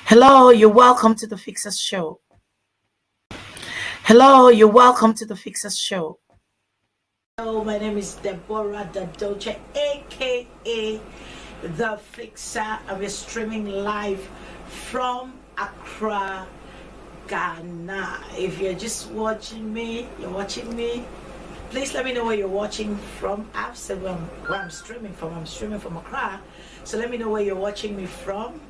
Hello, you're welcome to the Fixers Show. Hello, you're welcome to the Fixers Show. Hello, my name is Deborah Dadoche, aka The Fixer, and we're streaming live from Accra, Ghana. If you're just watching me, please let me know where you're watching from. I've said where I'm streaming from. I'm streaming from Accra, so let me know where you're watching me from.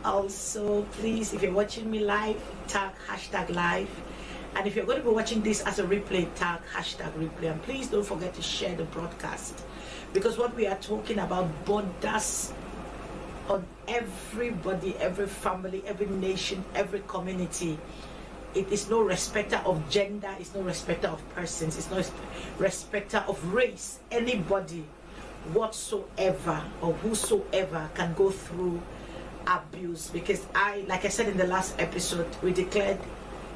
Also, please, if you're watching me live, tag #live, and if you're going to be watching this as a replay, tag #replay. And please don't forget to share the broadcast, because what we are talking about borders on everybody, every family, every nation, every community. It is no respecter of gender, it's no respecter of persons, it's no respecter of race. Anybody whatsoever or whosoever can go through abuse, because like I said in the last episode, we declared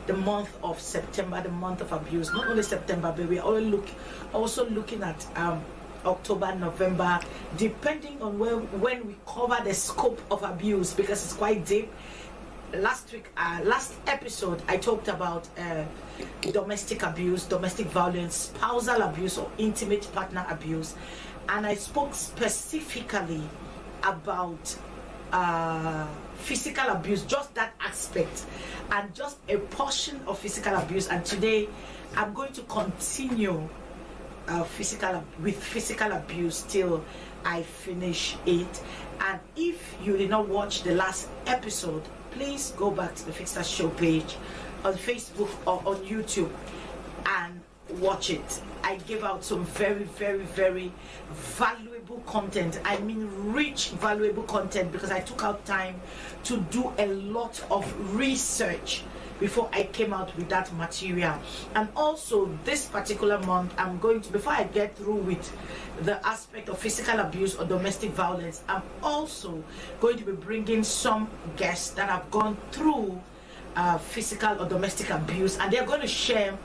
the month of September the month of abuse. Not only September, but we're also looking at October, November, depending on when we cover the scope of abuse, because it's quite deep. Last episode I talked about domestic abuse, domestic violence, spousal abuse, or intimate partner abuse, and I spoke specifically about physical abuse, just that aspect, and just a portion of physical abuse. And today I'm going to continue with physical abuse till I finish it. And if you did not watch the last episode, please go back to the Fixer Show page on Facebook or on YouTube and watch it. I gave out some very, very, very valuable content. I mean rich, valuable content, because I took out time to do a lot of research before I came out with that material. And also this particular month, I'm going to, before I get through with the aspect of physical abuse or domestic violence, I'm also going to be bringing some guests that have gone through physical or domestic abuse, and they're going to share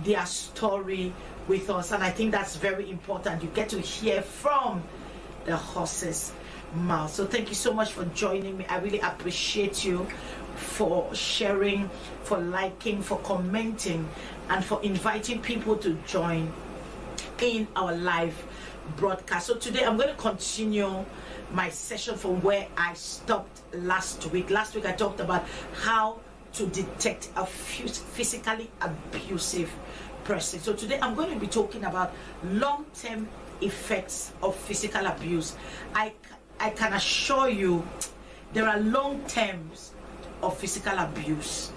their story with us. And I think that's very important. You get to hear from the horse's mouth. So thank you so much for joining me. I really appreciate you for sharing, for liking, for commenting, and for inviting people to join in our live broadcast. So today I'm going to continue my session from where I stopped last week. Last week I talked about how to detect a physically abusive person. So today I'm going to be talking about long-term effects of physical abuse. I can assure you there are long terms of physical abuse.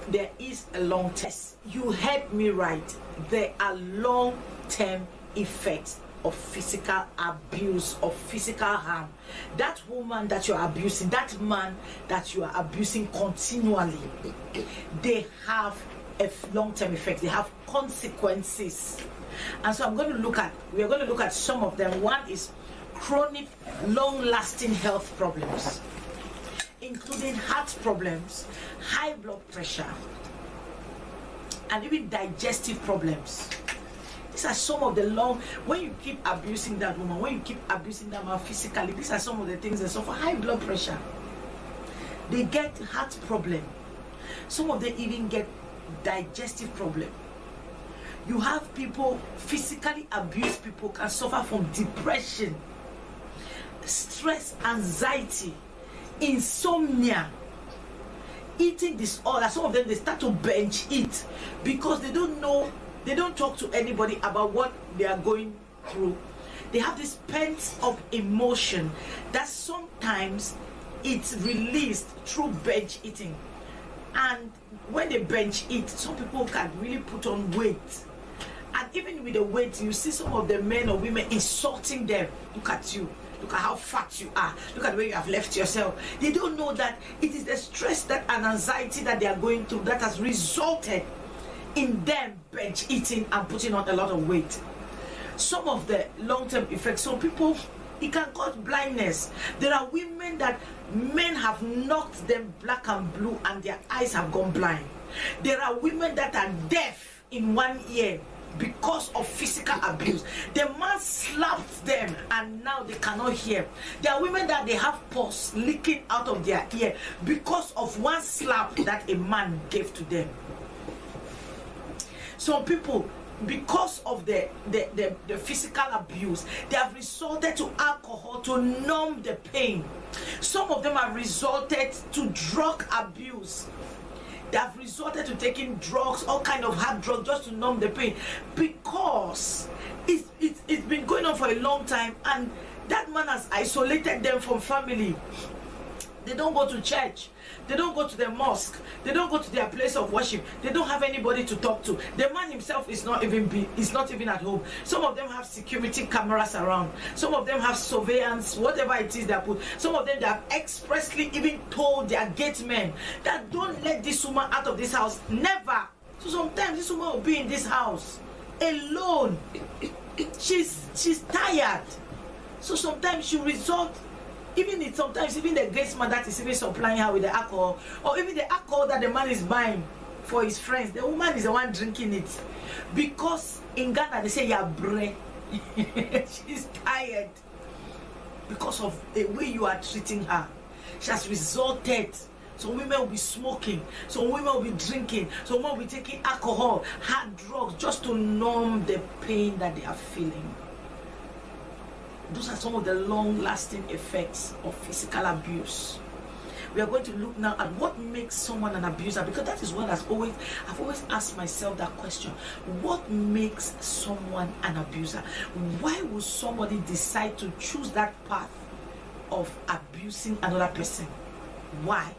There is a long term. You heard me right. There are long-term effects of physical abuse, of physical harm. That woman that you are abusing, that man that you are abusing continually, they have a long-term effect. They have consequences. And so we are going to look at some of them. One is chronic, long-lasting health problems, including heart problems, high blood pressure, and even digestive problems. These are some of the when you keep abusing that woman, when you keep abusing that man physically, these are some of the things they suffer. High blood pressure, they get heart problem, some of them even get digestive problem. You have people, physically abused people can suffer from depression, stress, anxiety, insomnia, eating disorder. Some of them, they start to binge eat because they don't talk to anybody about what they are going through. They have this pent up emotion that sometimes it's released through binge eating. And when they binge eat, some people can really put on weight. And even with the weight, you see some of the men or women insulting them. Look at you. Look at how fat you are. Look at where you have left yourself. They don't know that it is the stress and anxiety that they are going through that has resulted in them binge eating and putting on a lot of weight. Some of the long-term effects, some people, it can cause blindness. There are women that men have knocked them black and blue and their eyes have gone blind. There are women that are deaf in one ear because of physical abuse. The man slapped them and now they cannot hear. There are women that they have pus leaking out of their ear because of one slap that a man gave to them. Some people, because of the physical abuse, they have resorted to alcohol to numb the pain. Some of them have resorted to drug abuse. They have resorted to taking drugs, all kind of hard drugs, just to numb the pain, because it's been going on for a long time, and that man has isolated them from family. They don't go to church. They don't go to the mosque. They don't go to their place of worship. They don't have anybody to talk to. The man himself is not even at home. Some of them have security cameras around. Some of them have surveillance, whatever it is they put. Some of them, they have expressly even told their gate men that don't let this woman out of this house. Never. So sometimes this woman will be in this house alone. She's tired. So sometimes she resort. Sometimes even the gate man that is even supplying her with the alcohol, or even the alcohol that the man is buying for his friends, the woman is the one drinking it. Because in Ghana they say yabre. She's tired because of the way you are treating her. She has resorted. Some women will be smoking, some women will be drinking, some women will be taking alcohol, hard drugs, just to numb the pain that they are feeling. Those are some of the long-lasting effects of physical abuse. We are going to look now at what makes someone an abuser, because that is what I've always asked myself that question. What makes someone an abuser? Why would somebody decide to choose that path of abusing another person? Why?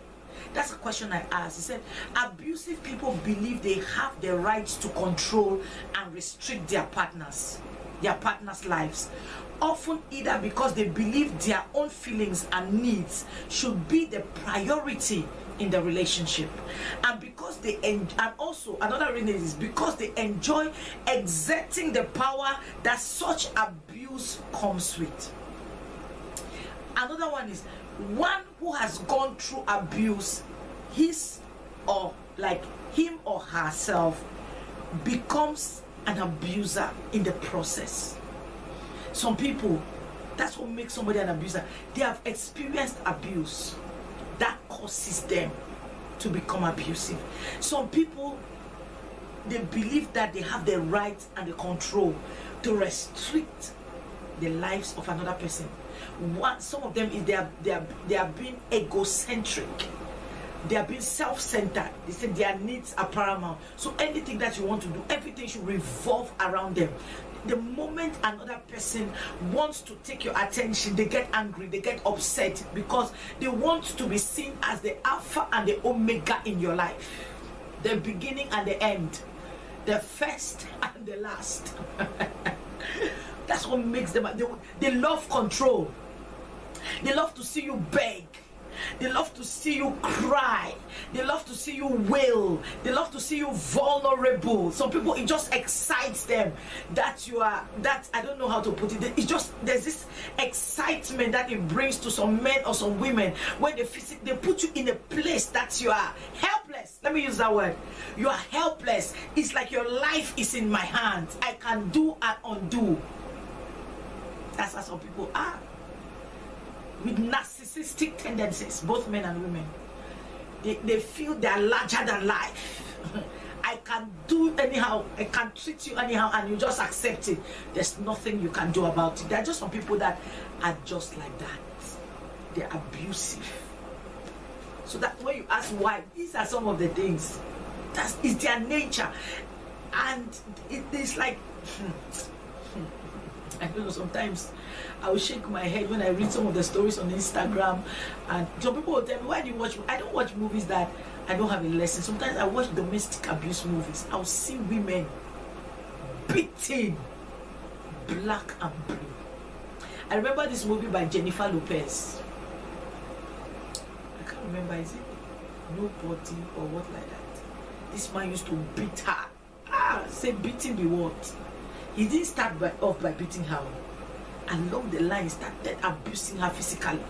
That's a question I asked. He said, abusive people believe they have the right to control and restrict their partners' lives. Often either because they believe their own feelings and needs should be the priority in the relationship, and because and also another reason is because they enjoy exerting the power that such abuse comes with. Another one is one who has gone through abuse, him or herself becomes an abuser in the process. Some people, that's what makes somebody an abuser. They have experienced abuse that causes them to become abusive. Some people, they believe that they have the right and the control to restrict the lives of another person. Some of them is they are being egocentric. They are being self-centered. They say their needs are paramount. So anything that you want to do, everything should revolve around them. The moment another person wants to take your attention, they get angry, they get upset, because they want to be seen as the alpha and the omega in your life, the beginning and the end, the first and the last. That's what makes them. They love control. They love to see you beg. They love to see you cry. They love to see you wail. They love to see you vulnerable. Some people, it just excites them that you are, that I don't know how to put it. It's just, there's this excitement that it brings to some men or some women when they put you in a place that you are helpless. Let me use that word. You are helpless. It's like your life is in my hands. I can do and undo. That's how some people are. With narcissistic tendencies, both men and women. They feel they are larger than life. I can do anyhow, I can treat you anyhow, and you just accept it. There's nothing you can do about it. There are just some people that are just like that. They're abusive. So that when you ask why, these are some of the things. That is their nature. And it is like, I don't know, sometimes I will shake my head when I read some of the stories on Instagram, and some people will tell me, why do you watch? I don't watch movies that I don't have a lesson. Sometimes I watch domestic abuse movies. I'll see women beaten black and blue. I remember this movie by Jennifer Lopez. I can't remember, is it Nobody or what like that? This man used to beat her. Say beating be what? He didn't start off by beating her. Along the line, he started abusing her physically.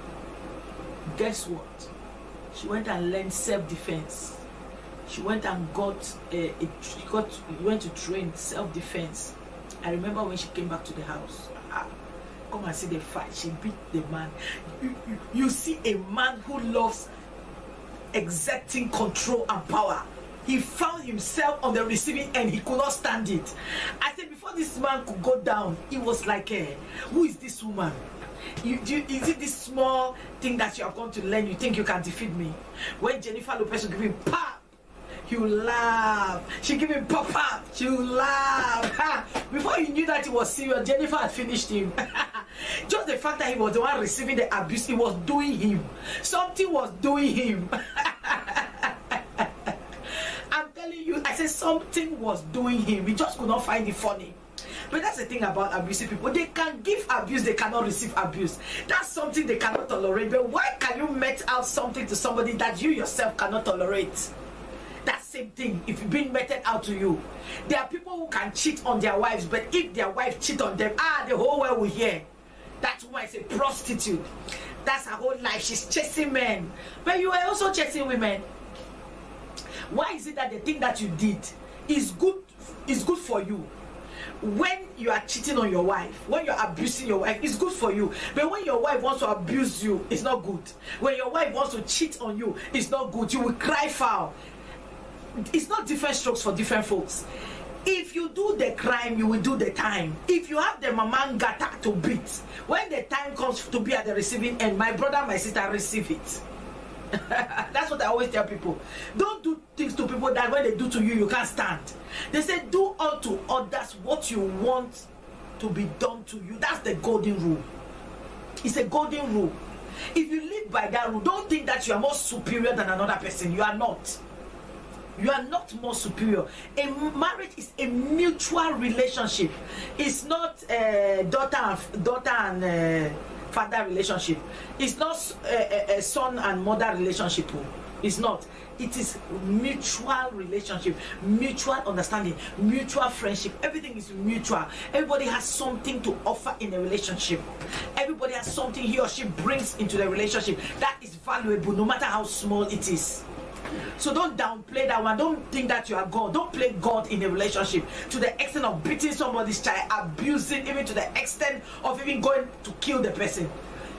Guess what? She went and learned self-defense. She went and went to train self-defense. I remember when she came back to the house. Come and see the fight. She beat the man. You see a man who loves exerting control and power. He found himself on the receiving end. He could not stand it. I said, before this man could go down, he was like, who is this woman? Is it this small thing that you have gone to learn? You think you can defeat me? When Jennifer Lopez will give him pop, he will laugh. She give him pop, she will laugh. Before he knew that it was serious, Jennifer had finished him. Just the fact that he was the one receiving the abuse, it was doing him. Something was doing him. I'm telling you, I said something was doing him. He just could not find it funny. But that's the thing about abusive people. They can give abuse, they cannot receive abuse. That's something they cannot tolerate. But why can you met out something to somebody that you yourself cannot tolerate? That same thing, if you've been meted out to you. There are people who can cheat on their wives, but if their wife cheat on them, the whole world will hear. That woman is a prostitute. That's her whole life. She's chasing men. But you are also chasing women. Why is it that the thing that you did is good for you? When you are cheating on your wife, when you're abusing your wife, it's good for you. But when your wife wants to abuse you, it's not good. When your wife wants to cheat on you, it's not good. You will cry foul. It's not different strokes for different folks. If you do the crime, you will do the time. If you have the mamangata to beat, when the time comes to be at the receiving end, my brother, my sister, receive it. That's what I always tell people. Don't do things to people that when they do to you, you can't stand. They say, do unto others what you want to be done to you. That's the golden rule. It's a golden rule. If you live by that rule, don't think that you are more superior than another person. You are not. You are not more superior. A marriage is a mutual relationship. It's not daughter and father relationship. It's not a son and mother relationship. It's not. It is mutual relationship, mutual understanding, mutual friendship. Everything is mutual. Everybody has something to offer in a relationship. Everybody has something he or she brings into the relationship that is valuable, no matter how small it is. So don't downplay that one. Don't think that you are God. Don't play God in a relationship to the extent of beating somebody's child, abusing, even to the extent of even going to kill the person.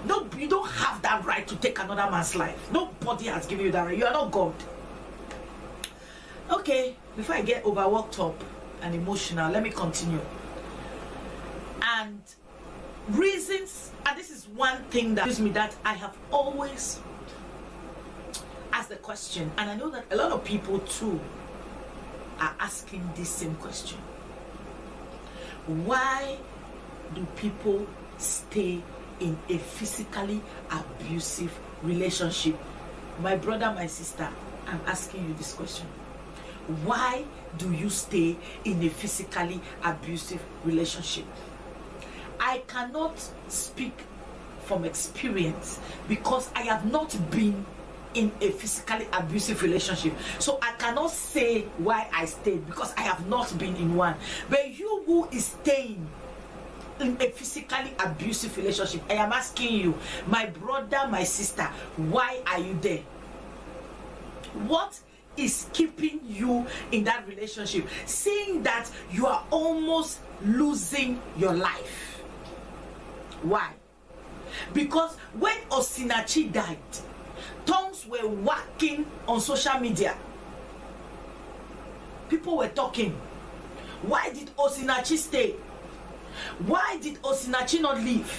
No, you don't have that right to take another man's life. Nobody has given you that right. You are not God. Okay, before I get overworked up and emotional, let me continue. And reasons, and this is one thing that gives me that I have always asked the question, and I know that a lot of people too are asking this same question. Why do people stay in a physically abusive relationship? My brother, my sister, I'm asking you this question. Why do you stay in a physically abusive relationship? I cannot speak from experience because I have not been in a physically abusive relationship. So I cannot say why I stayed because I have not been in one. But you who is staying in a physically abusive relationship, I am asking you, my brother, my sister, why are you there? What is keeping you in that relationship? Seeing that you are almost losing your life. Why? Because when Osinachi died, tongues were whacking on social media. People were talking. Why did Osinachi stay? Why did Osinachi not leave?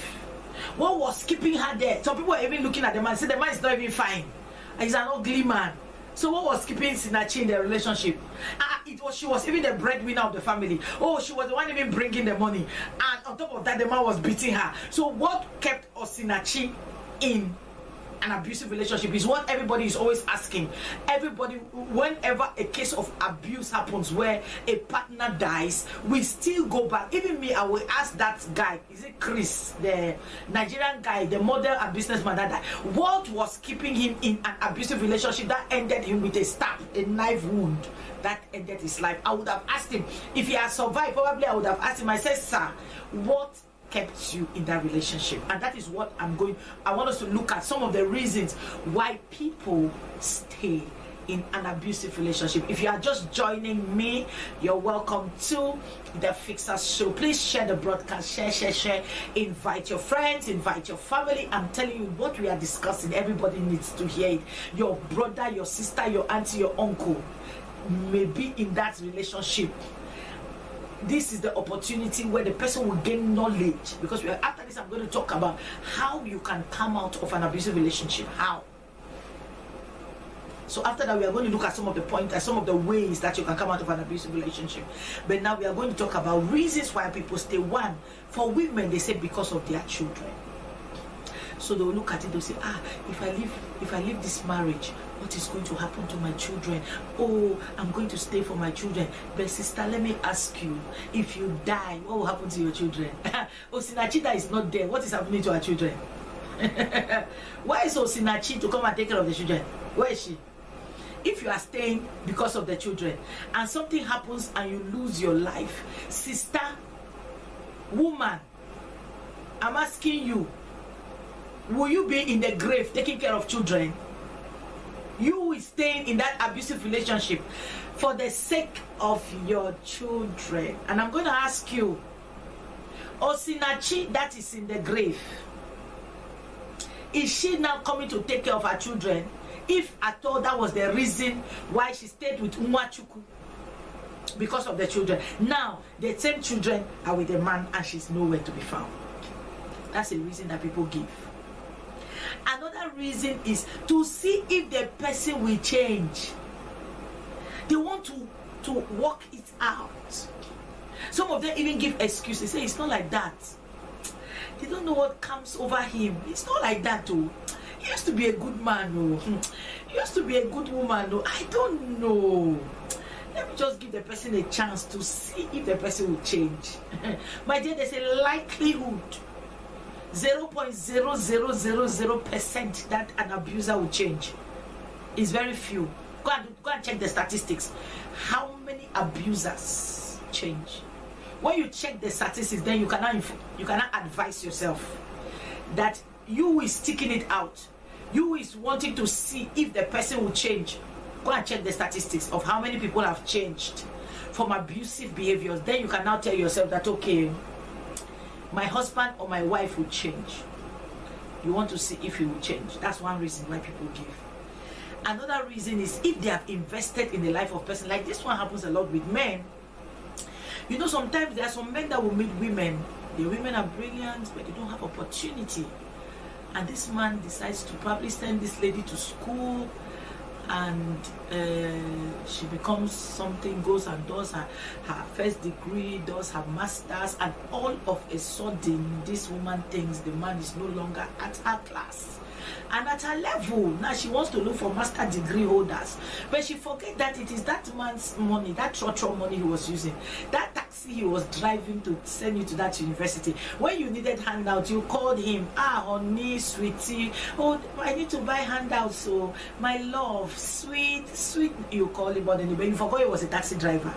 What was keeping her there? Some people were even looking at the man, say the man is not even fine. He's an ugly man. So what was keeping Osinachi in the relationship? She was even the breadwinner of the family. Oh, she was the one even bringing the money. And on top of that, the man was beating her. So what kept Osinachi in an abusive relationship is what everybody is always asking. Everybody, whenever a case of abuse happens where a partner dies, we still go back. Even me, I will ask that guy, is it Chris, the Nigerian guy, the model and businessman that died, what was keeping him in an abusive relationship that ended him with a stab, a knife wound that ended his life? I would have asked him. If he had survived, probably I would have asked him. I said, sir, what kept you in that relationship? And that is what I want us to look at, some of the reasons why people stay in an abusive relationship. If you are just joining me, you're welcome to the Fixers Show. Please share the broadcast, share, invite your friends, invite your family. I'm telling you what we are discussing, everybody needs to hear it. Your brother, your sister, your auntie, your uncle may be in that relationship. This is the opportunity where the person will gain knowledge, because after this I'm going to talk about how you can come out of an abusive relationship. How? So after that, we are going to look at some of the points and some of the ways that you can come out of an abusive relationship. But now we are going to talk about reasons why people stay. One, for women, they say because of their children. So they will look at it, they'll say, if I leave this marriage, what is going to happen to my children? Oh, I'm going to stay for my children. But sister, let me ask you, if you die, what will happen to your children? Osinachida is not there. What is happening to our children? Why is Osinachi to come and take care of the children? Where is she? If you are staying because of the children and something happens and you lose your life, sister, woman, I'm asking you, will you be in the grave taking care of children? You will stay in that abusive relationship for the sake of your children. And I'm going to ask you, Osinachi that is in the grave, is she now coming to take care of her children? If at all that was the reason why she stayed with Nwachukwu, because of the children. Now the same children are with a man and she's nowhere to be found. That's a reason that people give. Another reason is to see if the person will change. They want to work it out. Some of them even give excuses. Say it's not like that. They don't know what comes over him. It's not like that too. He used to be a good man, oh. He used to be a good woman, oh. I don't know. Let me just give the person a chance to see if the person will change. My dear, there's a likelihood 0.0000% that an abuser will change. It's very few. Go and check the statistics. How many abusers change? When you check the statistics, then you cannot advise yourself that you is sticking it out. You is wanting to see if the person will change. Go and check the statistics of how many people have changed from abusive behaviors. Then you can now tell yourself that, okay, my husband or my wife will change. You want to see if he will change. That's one reason why people give. Another reason is if they have invested in the life of a person. Like this one happens a lot with men. You know, sometimes there are some men that will meet women. The women are brilliant, but they don't have opportunity. And this man decides to probably send this lady to school, and she becomes something, goes and does her first degree, does her master's, and all of a sudden this woman thinks the man is no longer at her class and at her level. Now she wants to look for master degree holders, but she forget that it is that man's money, that trotro money he was using, that taxi he was driving to send you to that university. When you needed handout, you called him, honey, sweetie, oh, I need to buy handouts, so my love, sweet, you call him, but anyway, you forgot he was a taxi driver.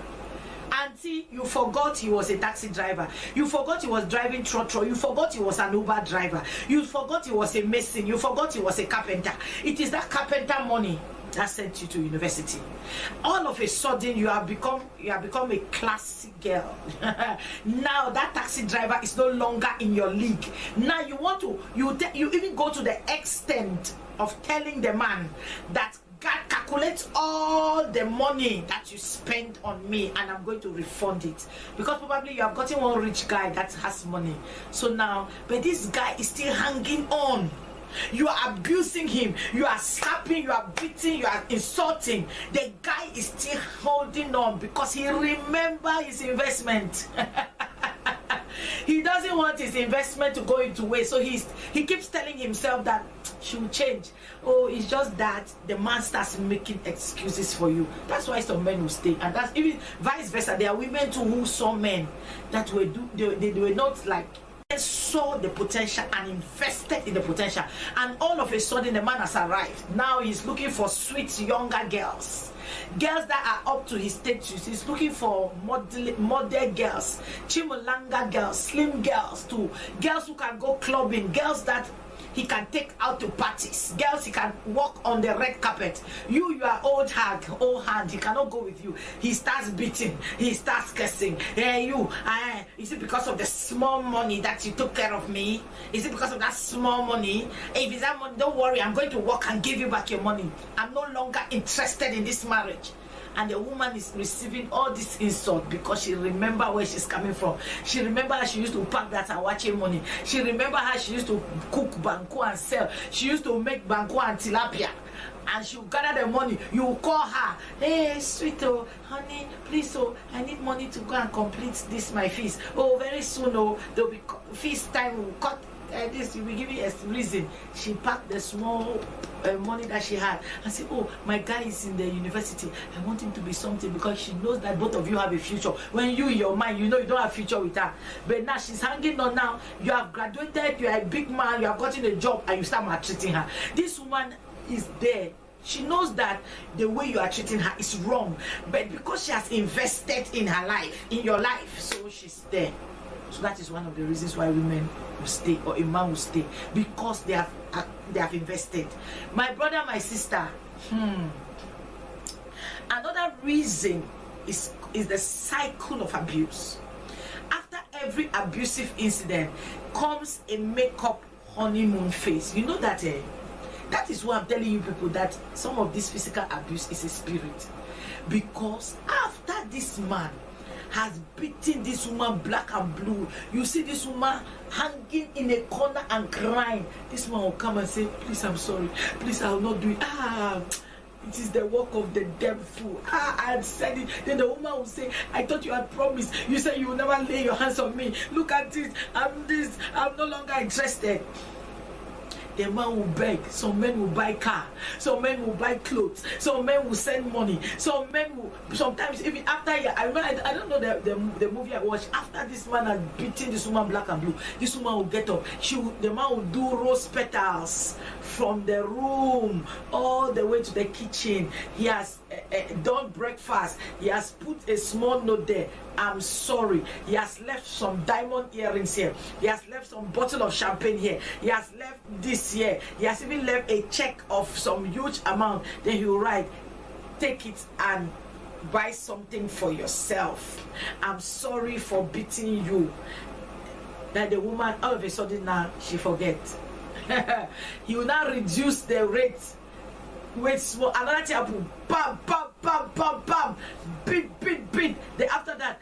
Auntie, you forgot he was a taxi driver. You forgot he was driving trotro. You forgot he was an Uber driver. You forgot he was a mason. You forgot he was a carpenter. It is that carpenter money that sent you to university. All of a sudden, you have become a classy girl. Now that taxi driver is no longer in your league. Now you want to, you even go to the extent of telling the man that God calculates all the money that you spend on me and I'm going to refund it, because probably you have gotten one rich guy that has money. So now, but this guy is still hanging on. You are abusing him, you are slapping, you are beating, you are insulting. The guy is still holding on because he remembers his investment. He doesn't want his investment to go into waste, so he keeps telling himself that she will change. Oh, it's just that the man starts making excuses for you. That's why some men will stay, and that's even vice versa. There are women too who saw men that were they were not like, saw the potential and invested in the potential, and all of a sudden the man has arrived. Now he's looking for sweet younger girls that are up to his status. He's looking for model girls, chimolanga girls, slim girls too, girls who can go clubbing, girls that he can take out to parties. Girls, he can walk on the red carpet. You are old hand, he cannot go with you. He starts beating, he starts cursing. Hey, is it because of the small money that you took care of me? Is it because of that small money? If it's that money, don't worry, I'm going to work and give you back your money. I'm no longer interested in this marriage. And the woman is receiving all this insult because she remember where she's coming from. She remember how she used to pack that awache money. She remember how she used to cook banku and sell. She used to make banku and tilapia. And she'll gather the money. You call her, hey, sweet, oh, honey, please, oh, I need money to go and complete this, my fees. Oh, very soon, oh, there'll be fees time, will cut this, you will give me a reason. She packed the small money that she had and said, oh, my guy is in the university, I want him to be something, because she knows that both of you have a future. When you in your mind, you know you don't have a future with her, but now she's hanging on. Now you have graduated, you are a big man, you have gotten a job, and you start maltreating her. This woman is there. She knows that the way you are treating her is wrong, but because she has invested in her life, in your life, so she's there. So that is one of the reasons why women will stay, or a man will stay, because they have invested. My brother, my sister, another reason is the cycle of abuse. After every abusive incident comes a makeup honeymoon phase. You know that that is why I'm telling you people that some of this physical abuse is a spirit, because after this man has beaten this woman black and blue, you see this woman hanging in a corner and crying, this man will come and say, please, I'm sorry, please, I will not do it. It is the work of the devil. I had said it. Then the woman will say, I thought you had promised. You said you will never lay your hands on me. Look at this. I'm no longer interested. The man will beg. Some men will buy car. Some men will buy clothes. Some men will send money. Some men will, sometimes even after, I don't know the movie I watched. After this man has beaten this woman black and blue, this woman will get up. The man will do rose petals from the room all the way to the kitchen. He has done breakfast. He has put a small note there. I'm sorry. He has left some diamond earrings here. He has left some bottle of champagne here. He has left this here. He has even left a check of some huge amount. Then he will write, take it and buy something for yourself. I'm sorry for beating you. That the woman, all of a sudden now, she forgets. He will now reduce the rate. Wait, small, another thing, bam, bam, bam, bam, bam, beat. Then after that,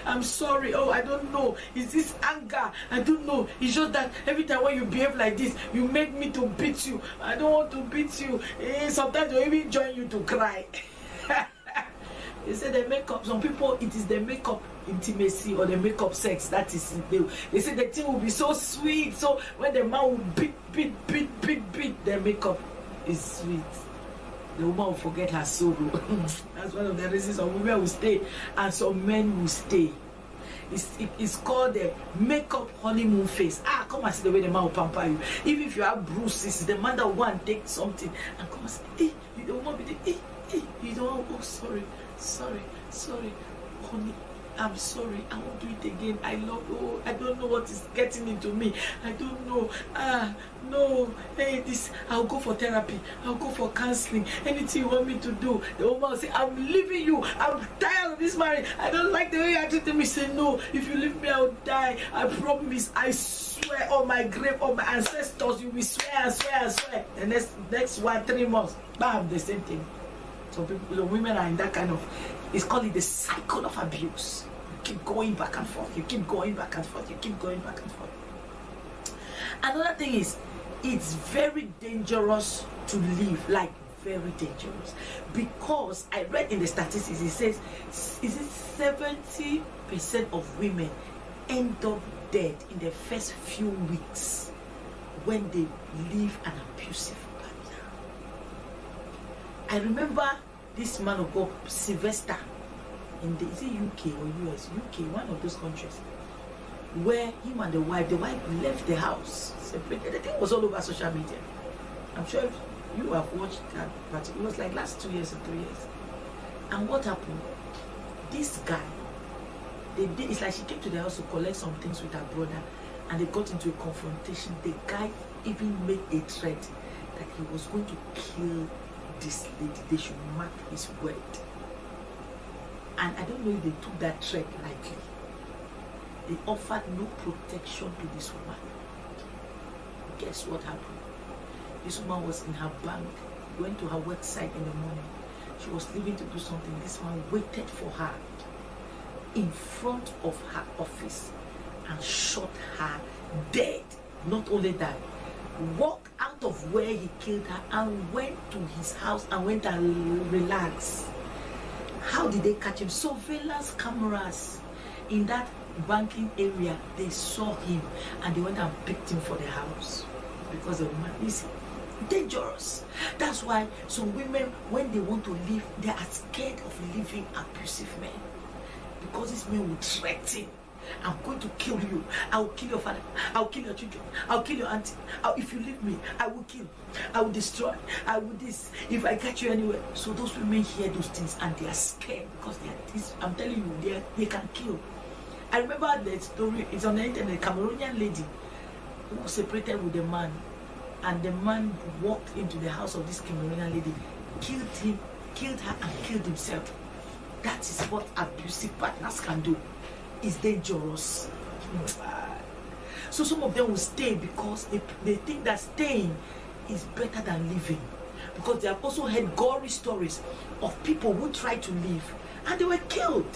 I'm sorry, oh, I don't know, is this anger? I don't know, it's just that every time when you behave like this, you make me to beat you. I don't want to beat you. Sometimes they even join you to cry. They say the makeup, some people, it is the makeup intimacy or the makeup sex that is, they say the thing will be so sweet. So when the man will beat, the makeup is sweet. The woman will forget her sorrow. That's one of the reasons some women will stay and some men will stay. It's called the makeup honeymoon phase. Come and see the way the man will pamper you. Even if you have bruises, the man that will go and take something and come and say, you don't want me to, you don't, oh, sorry, honey, I'm sorry, I won't do it again. I don't know what is getting into me. I don't know. No, I'll go for therapy. I'll go for counseling. Anything you want me to do. The woman will say, I'm leaving you. I'm tired of this marriage. I don't like the way you are treating me. Say, no, if you leave me, I'll die. I promise, I swear on my grave, on my ancestors, you will swear. The next 1-3 months, bam, the same thing. So people, the women are in that kind of, it's called the cycle of abuse. You keep going back and forth. Another thing is, it's very dangerous to live, like very dangerous, because I read in the statistics, it says, is it 70% of women end up dead in the first few weeks when they live an abusive partner. I remember this man of God, Sylvester, in the, is it UK or US? UK, one of those countries, where him and the wife left the house separated. The thing was all over social media. I'm sure you have watched that, but it was like last 2 years or 3 years. And what happened? This guy, it's like she came to the house to collect some things with her brother, and they got into a confrontation. The guy even made a threat that he was going to kill this lady. They should mark his word. And I don't know if they took that threat lightly. They offered no protection to this woman. Guess what happened? This woman was in her bank, went to her website in the morning. She was leaving to do something. This man waited for her in front of her office and shot her dead. Not only that, walked out of where he killed her and went to his house and went and relaxed. How did they catch him? Surveillance cameras in that banking area, they saw him and they went and picked him for the house because the woman is dangerous. That's why some women, when they want to leave, they are scared of leaving abusive men, because these men will threaten. I'm going to kill you. I will kill your father. I will kill your children. I will kill your auntie. If you leave me, I will kill. I will destroy. I will this. If I catch you anywhere. So those women hear those things and they are scared, because they are this. I'm telling you, they can kill. I remember the story. It's on the internet. A Cameroonian lady who was separated with a man, and the man walked into the house of this Cameroonian lady, killed her, and killed himself. That is what abusive partners can do. Is dangerous. So some of them will stay because they think that staying is better than living, because they have also heard gory stories of people who tried to leave and they were killed.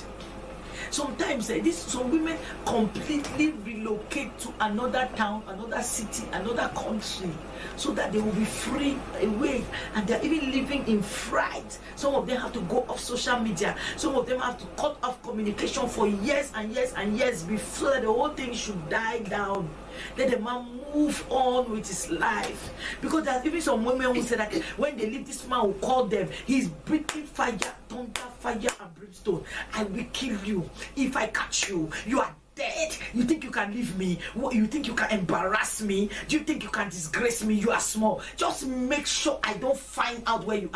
Sometimes some women completely relocate to another town, another city, another country, so that they will be free away, and they're even living in fright. Some of them have to go off social media. Some of them have to cut off communication for years and years and years before the whole thing should die down. Let the man move on with his life. Because there's even some women who say that when they leave, this man will call them. He's breathing fire, thunder, fire, and brimstone. I will kill you. If I catch you, you are dead. You think you can leave me? You think you can embarrass me? Do you think you can disgrace me? You are small. Just make sure I don't find out where you are.